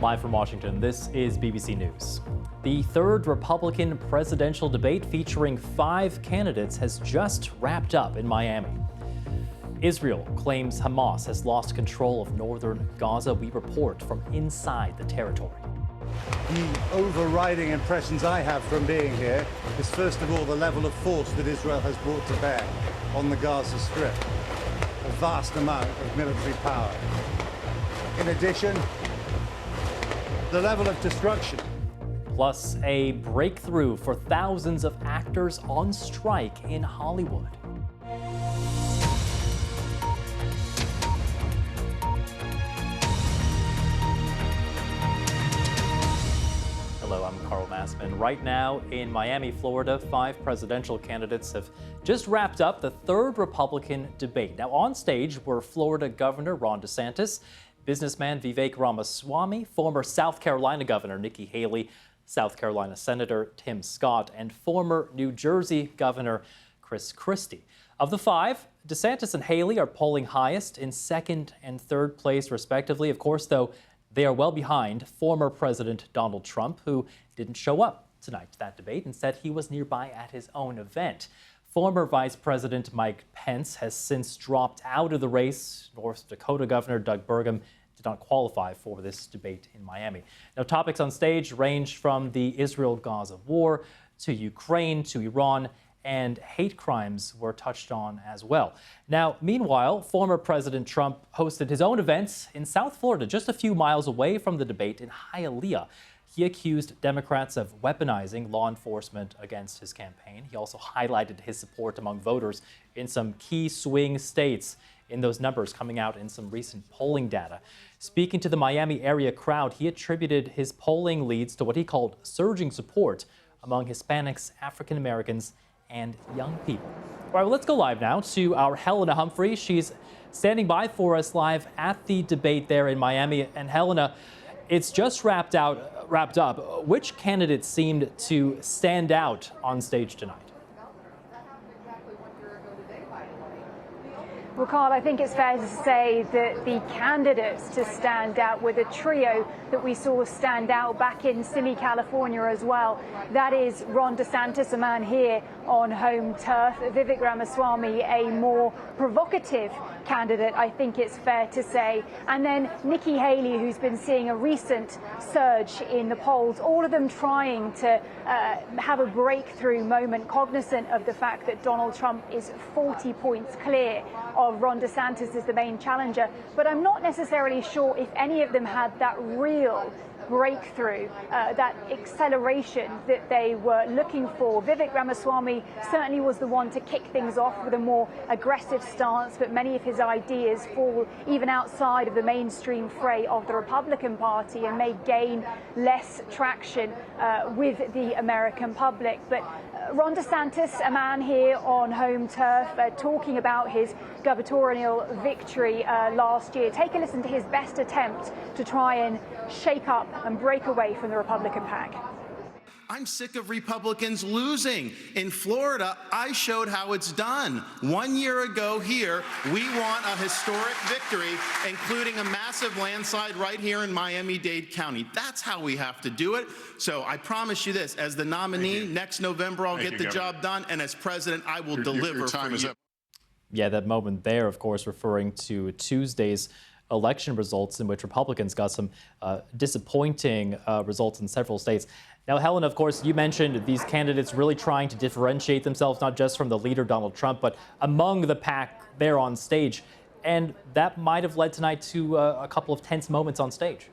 Live from Washington, this is BBC News. The third Republican presidential debate featuring 5 candidates has just wrapped up in Miami. Israel claims Hamas has lost control of northern Gaza. We report from inside the territory. The overriding impressions I have from being here is, first of all, the level of force that Israel has brought to bear on the Gaza Strip. A vast amount of military power. In addition, the level of destruction. Plus, a breakthrough for thousands of actors on strike in Hollywood. Hello, I'm Carl Massman. Right now in Miami, Florida, 5 presidential candidates have just wrapped up the third Republican debate. Now, on stage were Florida Governor Ron DeSantis, businessman Vivek Ramaswamy, former South Carolina Governor Nikki Haley, South Carolina Senator Tim Scott, and former New Jersey Governor Chris Christie. Of the 5, DeSantis and Haley are polling highest in second and third place, respectively. Of course, though, they are well behind former President Donald Trump, who didn't show up tonight to that debate and said he was nearby at his own event. Former Vice President Mike Pence has since dropped out of the race. North Dakota Governor Doug Burgum did not qualify for this debate in Miami. Now, topics on stage range from the Israel-Gaza war to Ukraine to Iran, and hate crimes were touched on as well. Now, meanwhile, former President Trump hosted his own events in South Florida, just a few miles away from the debate in Hialeah. He accused Democrats of weaponizing law enforcement against his campaign. He also highlighted his support among voters in some key swing states, in those numbers coming out in some recent polling data. Speaking to the Miami area crowd, he attributed his polling leads to what he called surging support among Hispanics, African Americans, and young people. All right, well, let's go live now to our Helena Humphrey. She's standing by for us live at the debate there in Miami. And Helena, it's just wrapped up. Which candidate seemed to stand out on stage tonight? Well, Carl, I think it's fair to say that the candidates to stand out were the trio that we saw stand out back in sunny California as well. That is Ron DeSantis, a man here on home turf, Vivek Ramaswamy, a more provocative candidate, I think it's fair to say, and then Nikki Haley, who's been seeing a recent surge in the polls, all of them trying to have a breakthrough moment, cognizant of the fact that Donald Trump is 40 points clear of Ron DeSantis as the main challenger. But I'm not necessarily sure if any of them had that real breakthrough, that acceleration that they were looking for. Vivek Ramaswamy certainly was the one to kick things off with a more aggressive stance, but many of his ideas fall even outside of the mainstream fray of the Republican Party and may gain less traction with the American public. But Ron DeSantis, a man here on home turf, talking about his gubernatorial victory last year. Take a listen to his best attempt to try and shake up and break away from the Republican pack. I'm sick of Republicans losing. In Florida, I showed how it's done. 1 year ago here, we won a historic victory, including a massive landslide right here in Miami-Dade County. That's how we have to do it. So I promise you this, as the nominee, next November, I'll get the job done. And as president, I will deliver your time for is you. up. Yeah, that moment there, of course, referring to Tuesday's election results in which Republicans got some disappointing results in several states. Now, Helen, of course, you mentioned these candidates really trying to differentiate themselves, not just from the leader, Donald Trump, but among the pack there on stage. And that might have led tonight to a couple of tense moments on stage.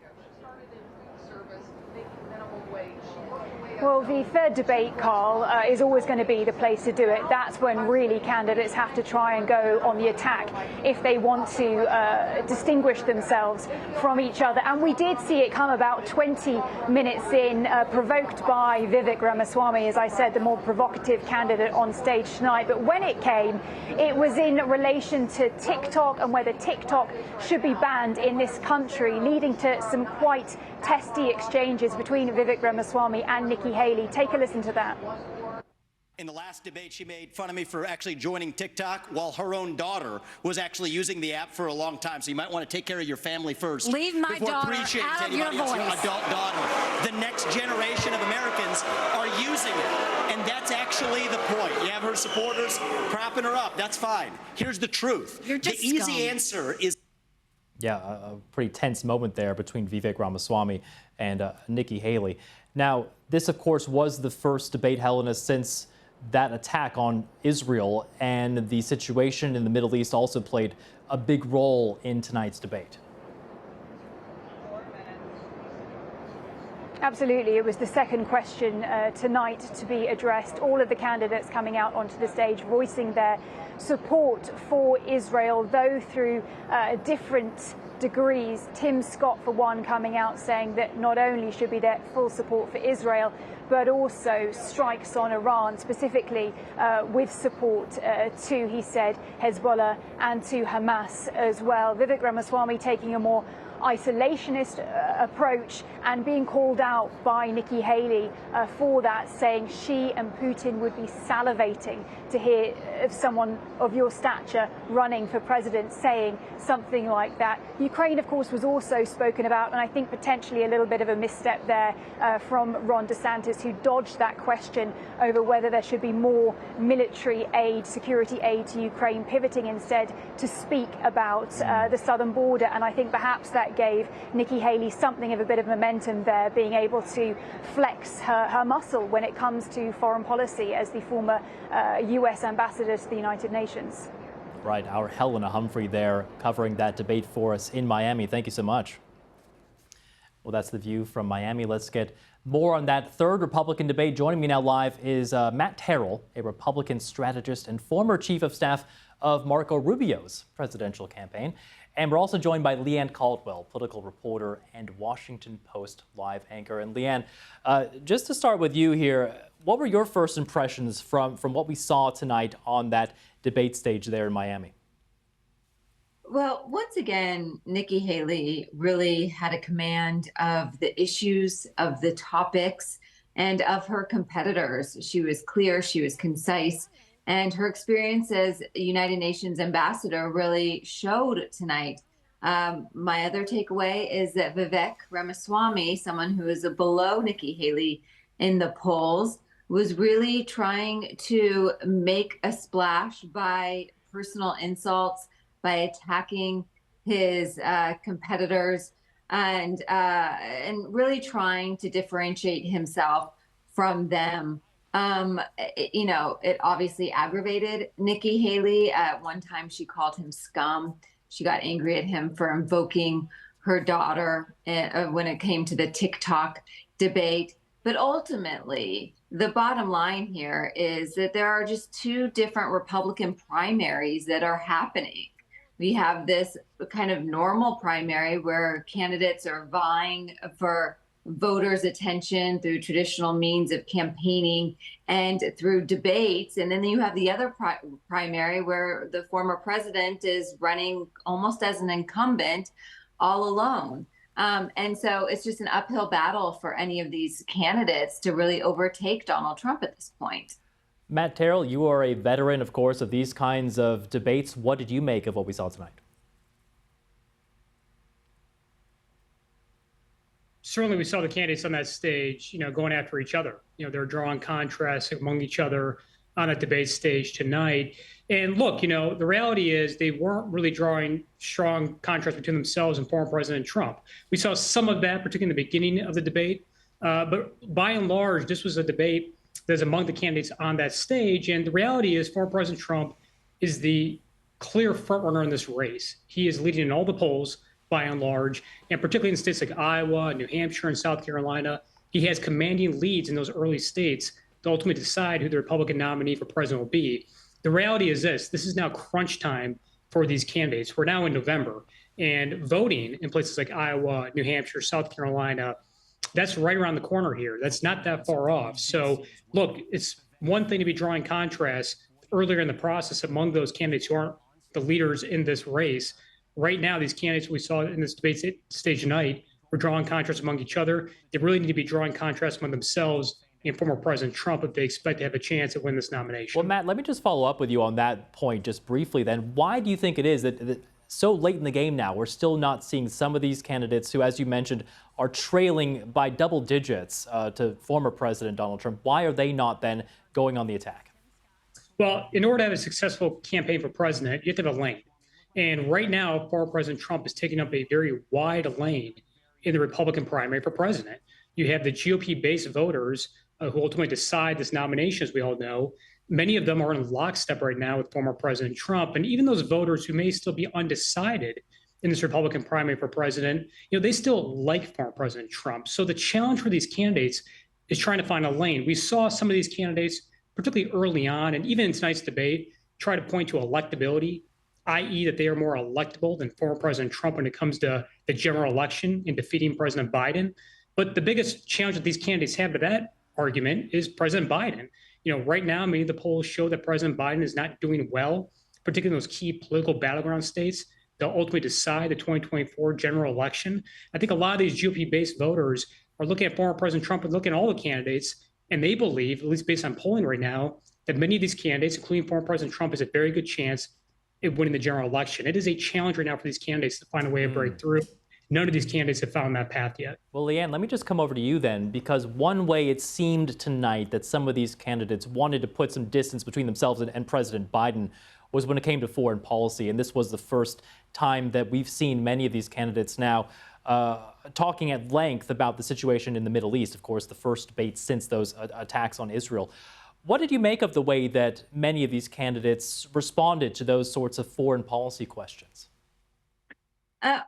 Well, the third debate, Carl, is always going to be the place to do it. That's when really candidates have to try and go on the attack if they want to distinguish themselves from each other. And we did see it come about 20 minutes in, provoked by Vivek Ramaswamy, as I said, the more provocative candidate on stage tonight. But when it came, it was in relation to TikTok and whether TikTok should be banned in this country, leading to some quite testy exchanges between Vivek Ramaswamy and Nikki Haley. Take a listen to that. In the last debate, she made fun of me for actually joining TikTok while her own daughter was actually using the app for a long time. So you might want to take care of your family first. Leave my before daughter appreciating out of your anybody else's voice. adult daughter. The next generation of Americans are using it. And that's actually the point. You have her supporters propping her up. That's fine. Here's the truth. You're just the easy scum. answer is. Yeah, a pretty tense moment there between Vivek Ramaswamy and Nikki Haley. Now, this, of course, was the first debate, Helena, since that attack on Israel, and the situation in the Middle East also played a big role in tonight's debate. Absolutely. It was the second question tonight to be addressed. All of the candidates coming out onto the stage voicing their support for Israel, though through different degrees. Tim Scott, for one, coming out saying that not only should be there full support for Israel, but also strikes on Iran, specifically with support to, he said, Hezbollah and to Hamas as well. Vivek Ramaswamy taking a more isolationist approach and being called out by Nikki Haley for that, saying she and Putin would be salivating to hear of someone of your stature running for president saying something like that. Ukraine, of course, was also spoken about, and I think potentially a little bit of a misstep there from Ron DeSantis, who dodged that question over whether there should be more military aid, security aid to Ukraine, pivoting instead to speak about the southern border. And I think perhaps that gave Nikki Haley something of a bit of momentum there, being able to flex her muscle when it comes to foreign policy as the former U.S. ambassador to the United Nations. Right, our Helena Humphrey there covering that debate for us in Miami. Thank you so much. Well, that's the view from Miami. Let's get more on that third Republican debate. Joining me now live is Matt Terrell, a Republican strategist and former chief of staff of Marco Rubio's presidential campaign. And we're also joined by Leanne Caldwell, political reporter and Washington Post live anchor. And Leanne, just to start with you here, what were your first impressions from what we saw tonight on that debate stage there in Miami? Well, once again, Nikki Haley really had a command of the issues, of the topics, and of her competitors. She was clear, she was concise, and her experience as a United Nations ambassador really showed tonight. My other takeaway is that Vivek Ramaswamy, someone who is below Nikki Haley in the polls, was really trying to make a splash by personal insults, by attacking his competitors, and really trying to differentiate himself from them. It obviously aggravated Nikki Haley. At one time, she called him scum. She got angry at him for invoking her daughter when it came to the TikTok debate. But ultimately, the bottom line here is that there are just two different Republican primaries that are happening. We have this kind of normal primary where candidates are vying for voters' attention through traditional means of campaigning and through debates. And then you have the other primary where the former president is running almost as an incumbent all alone. And so it's just an uphill battle for any of these candidates to really overtake Donald Trump at this point. Matt Terrell, you are a veteran, of course, of these kinds of debates. What did you make of what we saw tonight? Certainly, we saw the candidates on that stage, going after each other. They're drawing contrasts among each other on a debate stage tonight. And look, the reality is they weren't really drawing strong contrast between themselves and former President Trump. We saw some of that, particularly in the beginning of the debate. But by and large, this was a debate that's among the candidates on that stage. And the reality is former President Trump is the clear frontrunner in this race. He is leading in all the polls by and large, and particularly in states like Iowa, New Hampshire, and South Carolina. He has commanding leads in those early states to ultimately decide who the Republican nominee for president will be. The reality is this is now crunch time for these candidates. We're now in November, and voting in places like Iowa, New Hampshire, South Carolina, that's right around the corner here. That's not that far off. So look, it's one thing to be drawing contrasts earlier in the process among those candidates who aren't the leaders in this race. Right now, these candidates we saw in this debate stage tonight were drawing contrasts among each other. They really need to be drawing contrasts among themselves former President Trump if they expect to have a chance at winning this nomination. Well, Matt, let me just follow up with you on that point just briefly then. Why do you think it is that so late in the game now, we're still not seeing some of these candidates who, as you mentioned, are trailing by double digits to former President Donald Trump? Why are they not then going on the attack? Well, in order to have a successful campaign for president, you have to have a lane. And right now, former President Trump is taking up a very wide lane in the Republican primary for president. You have the GOP-based voters who ultimately decide this nomination, as we all know. Many of them are in lockstep right now with former President Trump. And even those voters who may still be undecided in this Republican primary for president, they still like former President Trump. So the challenge for these candidates is trying to find a lane. We saw some of these candidates, particularly early on, and even in tonight's debate, try to point to electability, i.e. that they are more electable than former President Trump when it comes to the general election and defeating President Biden. But the biggest challenge that these candidates have to that argument is President Biden. Right now, many of the polls show that President Biden is not doing well, particularly in those key political battleground states that ultimately decide the 2024 general election. I think a lot of these GOP-based voters are looking at former President Trump and looking at all the candidates, and they believe, at least based on polling right now, that many of these candidates, including former President Trump, has a very good chance at winning the general election. It is a challenge right now for these candidates to find a way to break through. None of these candidates have found that path yet. Well, Leanne, let me just come over to you then, because one way it seemed tonight that some of these candidates wanted to put some distance between themselves and President Biden was when it came to foreign policy. And this was the first time that we've seen many of these candidates now talking at length about the situation in the Middle East, of course, the first debate since those attacks on Israel. What did you make of the way that many of these candidates responded to those sorts of foreign policy questions?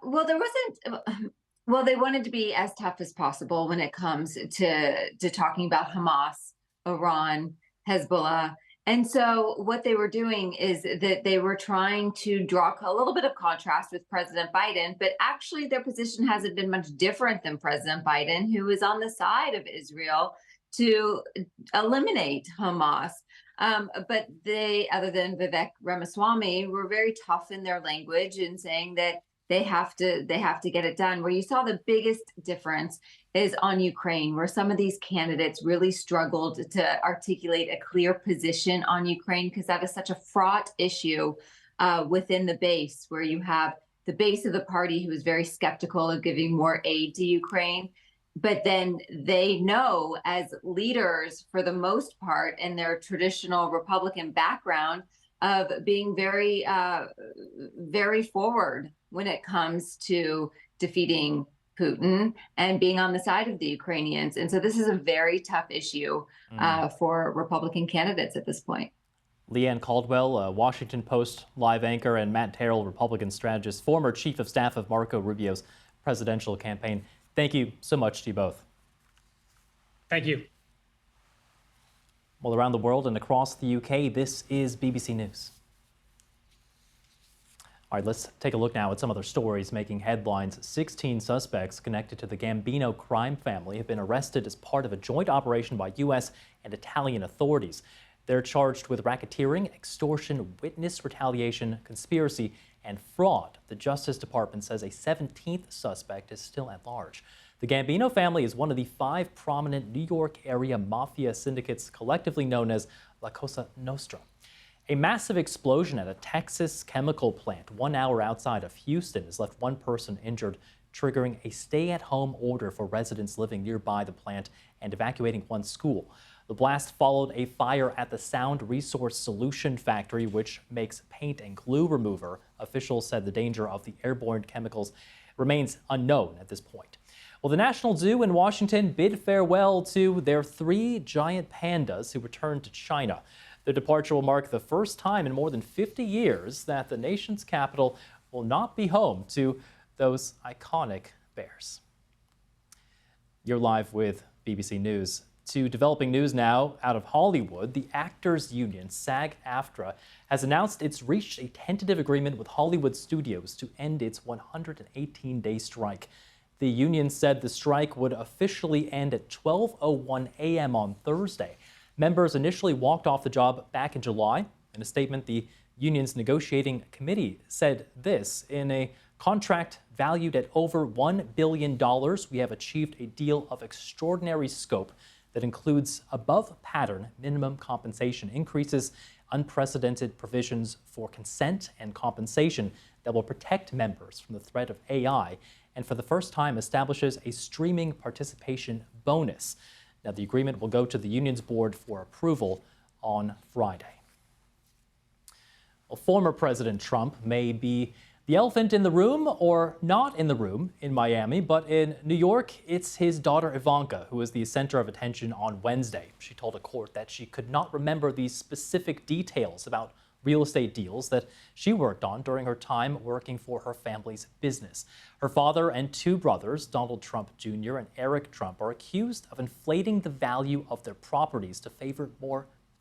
Well, there wasn't. Well, they wanted to be as tough as possible when it comes to talking about Hamas, Iran, Hezbollah. And so what they were doing is that they were trying to draw a little bit of contrast with President Biden, but actually their position hasn't been much different than President Biden, who is on the side of Israel to eliminate Hamas. But they, other than Vivek Ramaswamy, were very tough in their language in saying that they have to get it done. Where you saw the biggest difference is on Ukraine, where some of these candidates really struggled to articulate a clear position on Ukraine, because that is such a fraught issue within the base, where you have the base of the party who is very skeptical of giving more aid to Ukraine. But then they know, as leaders, for the most part, in their traditional Republican background, of being very, very forward when it comes to defeating Putin and being on the side of the Ukrainians. And so this is a very tough issue for Republican candidates at this point. Leanne Caldwell, Washington Post live anchor, and Matt Terrell, Republican strategist, former chief of staff of Marco Rubio's presidential campaign. Thank you so much to you both. Thank you. Well, around the world and across the UK, this is BBC News. All right, let's take a look now at some other stories making headlines. 16 suspects connected to the Gambino crime family have been arrested as part of a joint operation by U.S. and Italian authorities. They're charged with racketeering, extortion, witness retaliation, conspiracy, and fraud. The Justice Department says a 17th suspect is still at large. The Gambino family is one of the 5 prominent New York area mafia syndicates collectively known as La Cosa Nostra. A massive explosion at a Texas chemical plant 1 hour outside of Houston has left one person injured, triggering a stay-at-home order for residents living nearby the plant and evacuating one school. The blast followed a fire at the Sound Resource Solution factory, which makes paint and glue remover. Officials said the danger of the airborne chemicals remains unknown at this point. Well, the National Zoo in Washington bid farewell to their 3 giant pandas who returned to China. Their departure will mark the first time in more than 50 years that the nation's capital will not be home to those iconic bears. You're live with BBC News. To developing news now out of Hollywood, the Actors Union, SAG-AFTRA, has announced it's reached a tentative agreement with Hollywood studios to end its 118-day strike. The union said the strike would officially end at 12:01 a.m. on Thursday. Members initially walked off the job back in July. In a statement, the union's negotiating committee said this: in a contract valued at over $1 billion, we have achieved a deal of extraordinary scope that includes above-pattern minimum compensation increases, unprecedented provisions for consent and compensation that will protect members from the threat of AI, and for the first time establishes a streaming participation bonus. Now, the agreement will go to the union's board for approval on Friday. Well, former President Trump may be the elephant in the room or not in the room in Miami, but in New York, it's his daughter Ivanka who is the center of attention on Wednesday. She told a court that she could not remember the specific details about real estate deals that she worked on during her time working for her family's business. Her father and two brothers, Donald Trump Jr. and Eric Trump, are accused of inflating the value of their properties to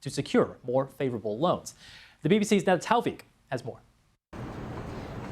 secure more favorable loans. The BBC's Ned Talvik has more.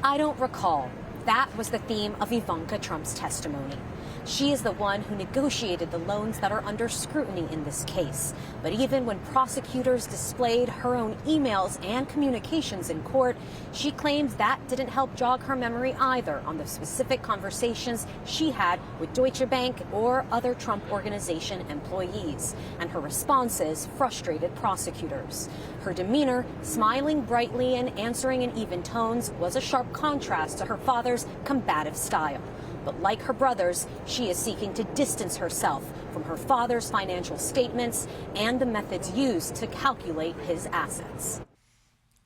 I don't recall. That was the theme of Ivanka Trump's testimony. She is the one who negotiated the loans that are under scrutiny in this case. But even when prosecutors displayed her own emails and communications in court, she claims that didn't help jog her memory either on the specific conversations she had with Deutsche Bank or other Trump Organization employees. And her responses frustrated prosecutors. Her demeanor, smiling brightly and answering in even tones, was a sharp contrast to her father's combative style. But like her brothers, she is seeking to distance herself from her father's financial statements and the methods used to calculate his assets.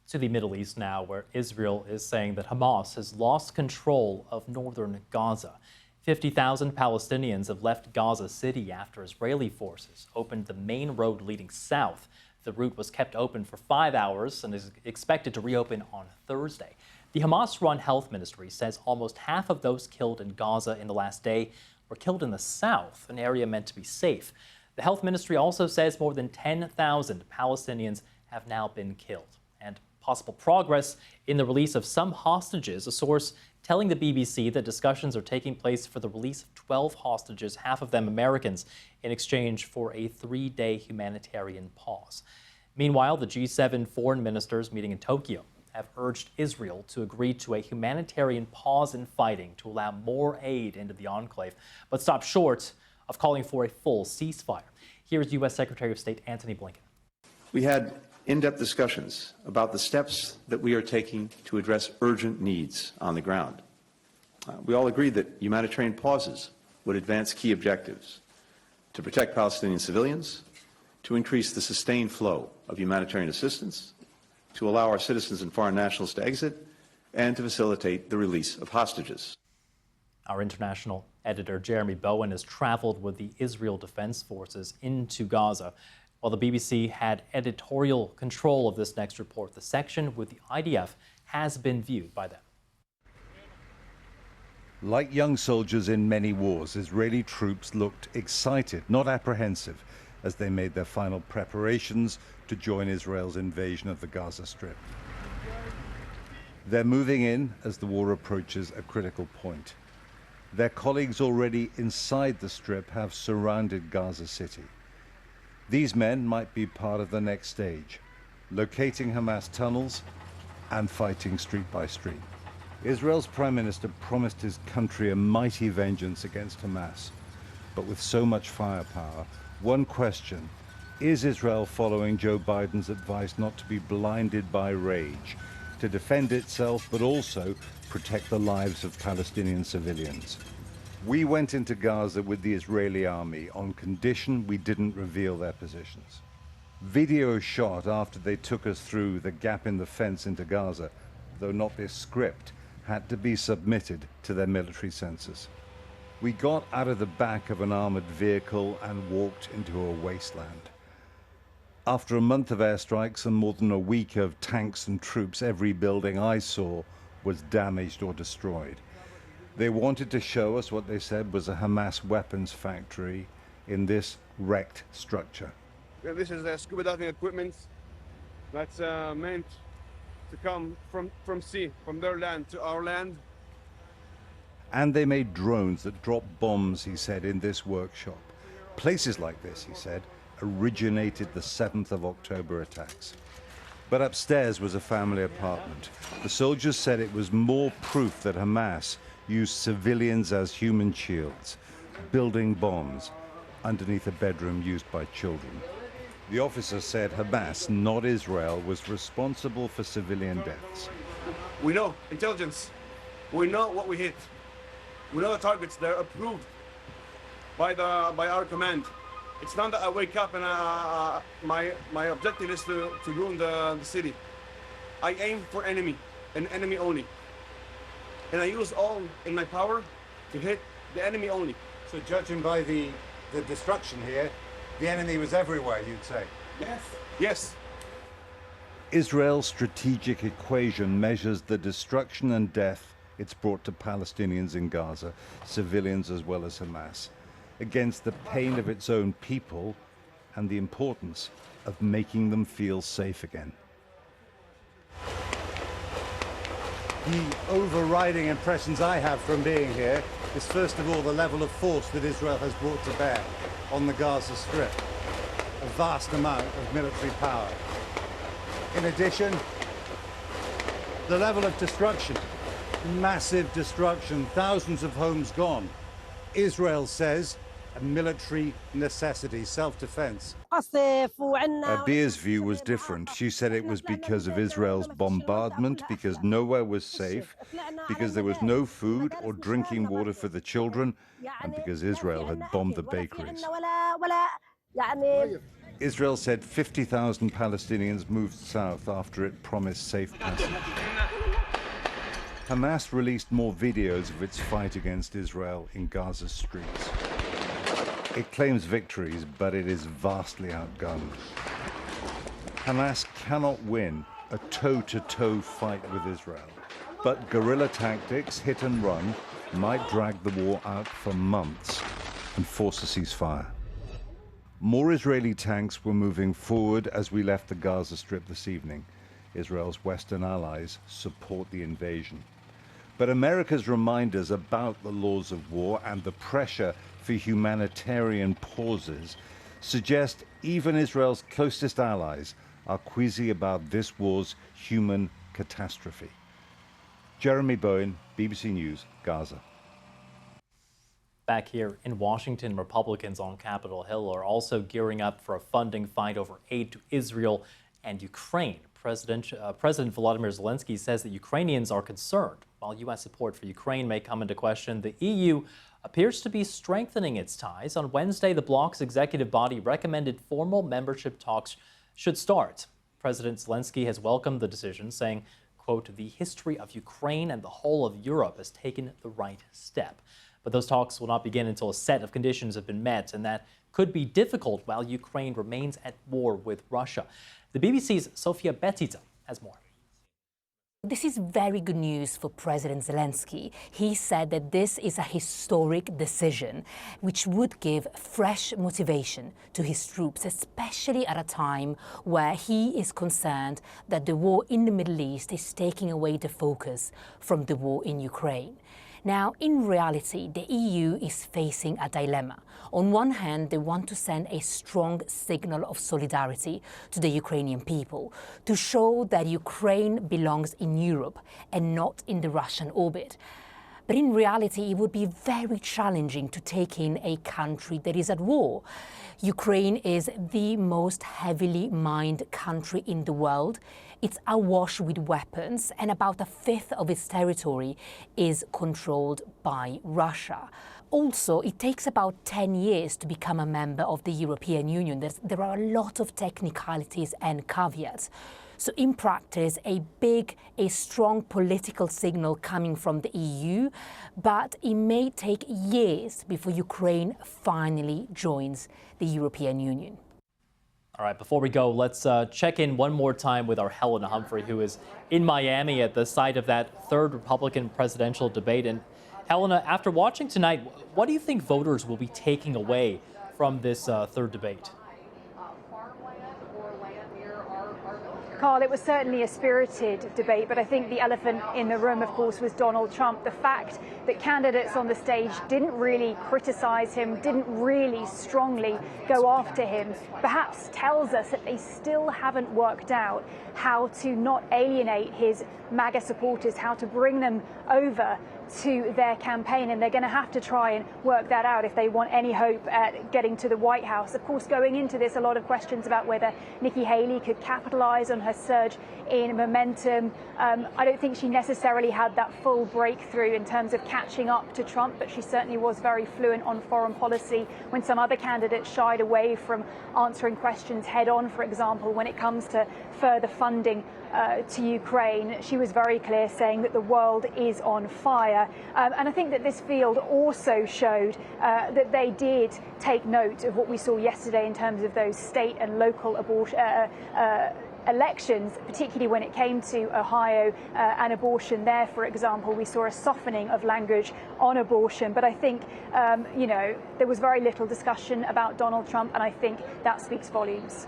To the Middle East now, where Israel is saying that Hamas has lost control of northern Gaza. 50,000 Palestinians have left Gaza City after Israeli forces opened the main road leading south. The route was kept open for 5 hours and is expected to reopen on Thursday. The Hamas-run health ministry says almost half of those killed in Gaza in the last day were killed in the south, an area meant to be safe. The health ministry also says more than 10,000 Palestinians have now been killed. And possible progress in the release of some hostages, a source telling the BBC that discussions are taking place for the release of 12 hostages, half of them Americans, in exchange for a 3-day humanitarian pause. Meanwhile, the G7 foreign ministers meeting in Tokyo have urged Israel to agree to a humanitarian pause in fighting to allow more aid into the enclave, but stop short of calling for a full ceasefire. Here's U.S. Secretary of State Antony Blinken. We had in-depth discussions about the steps that we are taking to address urgent needs on the ground. We all agreed that humanitarian pauses would advance key objectives: to protect Palestinian civilians, to increase the sustained flow of humanitarian assistance, to allow our citizens and foreign nationals to exit, and to facilitate the release of hostages. Our international editor Jeremy Bowen has traveled with the Israel Defense Forces into Gaza. While the BBC had editorial control of this next report, the section with the IDF has been viewed by them. Like young soldiers in many wars, Israeli troops looked excited, not apprehensive, as they made their final preparations to join Israel's invasion of the Gaza Strip. They're moving in as the war approaches a critical point. Their colleagues already inside the Strip have surrounded Gaza City. These men might be part of the next stage, locating Hamas tunnels and fighting street by street. Israel's prime minister promised his country a mighty vengeance against Hamas, but with so much firepower, one question: is Israel following Joe Biden's advice not to be blinded by rage, to defend itself but also protect the lives of Palestinian civilians? We went into Gaza with the Israeli army on condition we didn't reveal their positions. Video shot after they took us through the gap in the fence into Gaza, though not this script, had to be submitted to their military censors. We got out of the back of an armored vehicle and walked into a wasteland. After a month of airstrikes and more than a week of tanks and troops, every building I saw was damaged or destroyed. They wanted to show us what they said was a Hamas weapons factory in this wrecked structure. Yeah, this is scuba diving equipment that's meant to come from sea, from their land to our land. And they made drones that dropped bombs, he said, in this workshop. Places like this, he said, originated the 7th of October attacks. But upstairs was a family apartment. The soldiers said it was more proof that Hamas used civilians as human shields, building bombs, underneath a bedroom used by children. The officer said Hamas, not Israel, was responsible for civilian deaths. We know intelligence. We know what we hit. We know the targets. They're approved by our command. It's not that I wake up and my objective is to ruin the city. I aim for enemy and enemy only. And I use all in my power to hit the enemy only. So judging by the destruction here, the enemy was everywhere, you'd say? Yes. Yes. Israel's strategic equation measures the destruction and death it's brought to Palestinians in Gaza, civilians as well as Hamas, against the pain of its own people and the importance of making them feel safe again. The overriding impressions I have from being here is, first of all, the level of force that Israel has brought to bear on the Gaza Strip. A vast amount of military power. In addition, the level of destruction. Massive destruction, thousands of homes gone. Israel says a military necessity, self-defense. Abir's view was different. She said it was because of Israel's bombardment, because nowhere was safe, because there was no food or drinking water for the children, and because Israel had bombed the bakeries. Israel said 50,000 Palestinians moved south after it promised safe passage. Hamas released more videos of its fight against Israel in Gaza's streets. It claims victories, but it is vastly outgunned. Hamas cannot win a toe-to-toe fight with Israel, but guerrilla tactics, hit and run, might drag the war out for months and force a ceasefire. More Israeli tanks were moving forward as we left the Gaza Strip this evening. Israel's Western allies support the invasion. But America's reminders about the laws of war and the pressure for humanitarian pauses suggest even Israel's closest allies are queasy about this war's human catastrophe. Jeremy Bowen, BBC News, Gaza. Back here in Washington, Republicans on Capitol Hill are also gearing up for a funding fight over aid to Israel and Ukraine. President Volodymyr Zelensky says that Ukrainians are concerned. While U.S. support for Ukraine may come into question, the EU appears to be strengthening its ties. On Wednesday, the bloc's executive body recommended formal membership talks should start. President Zelensky has welcomed the decision, saying, quote, "The history of Ukraine and the whole of Europe has taken the right step." But those talks will not begin until a set of conditions have been met, and that could be difficult while Ukraine remains at war with Russia. The BBC's Sofia Betita has more. This is very good news for President Zelensky. He said that this is a historic decision which would give fresh motivation to his troops, especially at a time where he is concerned that the war in the Middle East is taking away the focus from the war in Ukraine. Now, in reality, the EU is facing a dilemma. On one hand, they want to send a strong signal of solidarity to the Ukrainian people to show that Ukraine belongs in Europe and not in the Russian orbit. But in reality, it would be very challenging to take in a country that is at war. Ukraine is the most heavily mined country in the world. It's awash with weapons, and about a fifth of its territory is controlled by Russia. Also, it takes about 10 years to become a member of the European Union. There are a lot of technicalities and caveats. So in practice, a strong political signal coming from the EU, but it may take years before Ukraine finally joins the European Union. All right, before we go, let's check in one more time with our Helena Humphrey, who is in Miami at the site of that third Republican presidential debate. And Helena, after watching tonight, what do you think voters will be taking away from this third debate? Carl, it was certainly a spirited debate, but I think the elephant in the room, of course, was Donald Trump. The fact that candidates on the stage didn't really criticize him, didn't really strongly go after him, perhaps tells us that they still haven't worked out how to not alienate his MAGA supporters, how to bring them over to their campaign, and they're going to have to try and work that out if they want any hope at getting to the White House. Of course, going into this, a lot of questions about whether Nikki Haley could capitalize on her surge in momentum. I don't think she necessarily had that full breakthrough in terms of catching up to Trump, but she certainly was very fluent on foreign policy when some other candidates shied away from answering questions head on. For example, when it comes to further funding to Ukraine, she was very clear, saying that the world is on fire. And I think that this field also showed that they did take note of what we saw yesterday in terms of those state and local elections, particularly when it came to Ohio and abortion. There, for example, we saw a softening of language on abortion. But I think, there was very little discussion about Donald Trump, and I think that speaks volumes.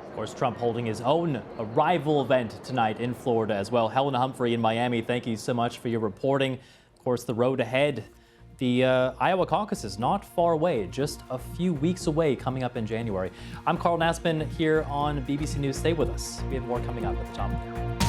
Of course, Trump holding his own arrival event tonight in Florida as well. Helena Humphrey in Miami, thank you so much for your reporting. Of course, the road ahead. The Iowa caucus is not far away, just a few weeks away, coming up in January. I'm Carl Nassman here on BBC News. Stay with us. We have more coming up at the top of the hour.